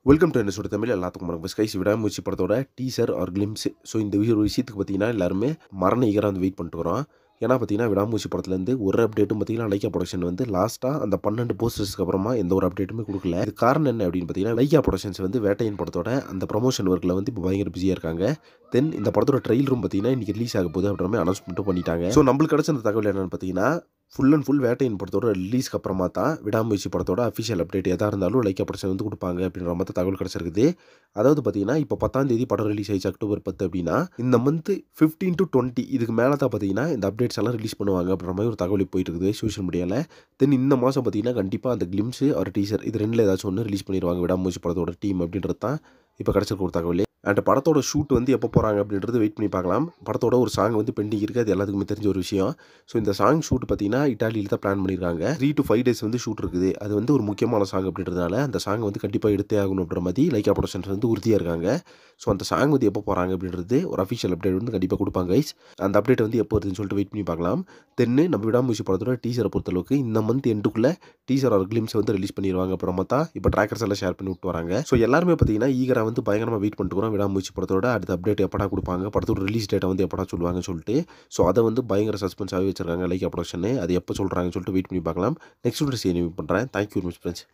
Welcome to என்ன தமிழ் எல்லாத்துக்கும் வணக்கம். ஸ்கைஸ் விடாமுயற்சி படத்தோட டீசர் ஆர் கிளிம்ஸ். ஸோ இந்த ஒரு விஷயத்துக்கு பார்த்தீங்கன்னா எல்லாருமே மரண ஈகராக வந்து வெயிட் பண்ணிட்டு வரோம். ஏன்னா பார்த்தீங்கன்னா விடாமுயற்சி படத்துலேருந்து ஒரு அப்டேட்டும் பார்த்தீங்கன்னா லைக்கா ப்ரொடக்ஷன் வந்து லாஸ்ட்டாக அந்த 12 போஸ்டர்ஸ்க்கு அப்புறமா எந்த ஒரு அப்டேட்டுமே கொடுக்கல. இது காரணம் என்ன அப்படின்னு பார்த்தீங்கன்னா லைக்கா ப்ரொடக்ஷன்ஸ் வந்து வேட்டையன் படத்தோட அந்த ப்ரமோஷன் ஒர்க்கில் வந்து இப்போ பயங்கர பிஸியாக இருக்காங்க. தென் இந்த படத்தோட ட்ரெயிலரும் பார்த்தீங்கன்னா இன்றைக்கி ரிலீஸ் ஆக போகுது அப்படின்ற மாதிரி அனௌன்ஸ்மெண்ட்டும் பண்ணிட்டாங்க. ஸோ நம்மளுக்கு கிடச்ச அந்த தகவல் என்னென்னு பார்த்தீங்கன்னா ஃபுல் அண்ட் ஃபுல் வேட்டையின் படத்தோட ரிலீஸ்க்கு அப்புறமா தான் விடாமுயற்சி படத்தோட அஃபிஷியல் அப்டேட் எதாக இருந்தாலும் லைக்கா ப்ரொடக்ஷன் வந்து கொடுப்பாங்க அப்படின்ற மாதிரி தகவல் கிடச்சிருக்குது. அதாவது பார்த்தீங்கன்னா இப்போ 10ஆம் தேதி படம் ரிலீஸ் ஆயிடுச்சு அக்டோபர் 10 அப்படின்னா இந்த மந்த் 15 to 20 இதுக்கு மேலே தான் பார்த்தீங்கன்னா இந்த அப்டேட்ஸ் எல்லாம் ரிலீஸ் பண்ணுவாங்க அப்படின்ற மாதிரி ஒரு தகவல் போயிட்டு இருக்குது சோஷியல் மீடியாவில். தென் இந்த மாதம் பார்த்தீங்கன்னா கண்டிப்பாக அந்த கிளிம்ஸ் ஒரு டீசர் இது ரெண்டில் ஏதாச்சும் ஒன்று ரிலீஸ் பண்ணிடுவாங்க விடாமுயற்சி படத்தோட டீம் அப்படின்றது தான் இப்போ கிடச்சிருக்க ஒரு தகவல். அண்ட் படத்தோட ஷூட் வந்து எப்போ போகிறாங்க அப்படின்றது வெயிட் பண்ணி பார்க்கலாம். படத்தோட ஒரு சாங் வந்து பெண்டிங் இருக்குது, அது எல்லாத்துக்குமே தெரிஞ்ச ஒரு விஷயம். ஸோ இந்த சாங் ஷூட் பார்த்தீங்கன்னா இட்டாலியில் தான் பிளான் பண்ணியிருக்காங்க. 3 to 5 days வந்து ஷூட் இருக்குது. அது வந்து ஒரு முக்கியமான சாங் அப்படின்றதுனால அந்த சாங் வந்து கண்டிப்பாக எடுத்தே ஆகணும் அப்படின்ற மாதிரி லைக்கா ப்ரொடக்ஷன்ஸ் வந்து உறுதியாக இருக்காங்க. ஸோ அந்த சாங் வந்து எப்போ போகிறாங்க அப்படின்றது ஒரு அஃபிஷியல் அப்டேட் வந்து கண்டிப்பாக கொடுப்பாங்க கைஸ். அந்த அப்டேட் வந்து எப்போ வருதுன்னு சொல்லிட்டு வெயிட் பண்ணி பார்க்கலாம். தென்னு நம்ம விடாமுயற்சி படத்தோட டீசரை பொறுத்தளவுக்கு இந்த மந்த் எண்டுக்குள்ளே டீசர் ஒரு கிளிம்ஸ் வந்து ரிலீஸ் பண்ணிடுவாங்க. அப்புறமா தான் இப்போ ட்ராக்கர்ஸ் எல்லாம் ஷேர் பண்ணி விட்டு வராங்க. ஸோ எல்லாருமே பார்த்தீங்கன்னா ஈகராக வந்து பயங்கரமாக வெயிட் பண்ணிட்டு வரோம் விடாமுயற்சி படத்தோட அடுத்த அப்டேட் எப்படா கொடுப்பாங்க, படத்தோட ரிலீஸ் டேட்டை வந்து எப்படா சொல்லுவாங்கன்னு சொல்லிட்டு. ஸோ அதை வந்து பயங்கர சஸ்பென்ஸாகவே வச்சிருக்காங்க லைக்கா ப்ரொடக்ஷன். அது எப்போ சொல்கிறாங்கன்னு சொல்லிட்டு வெயிட் பண்ணி பார்க்கலாம். நெக்ஸ்ட் வீடியோ பண்ணுறேன். Thank you very much friends.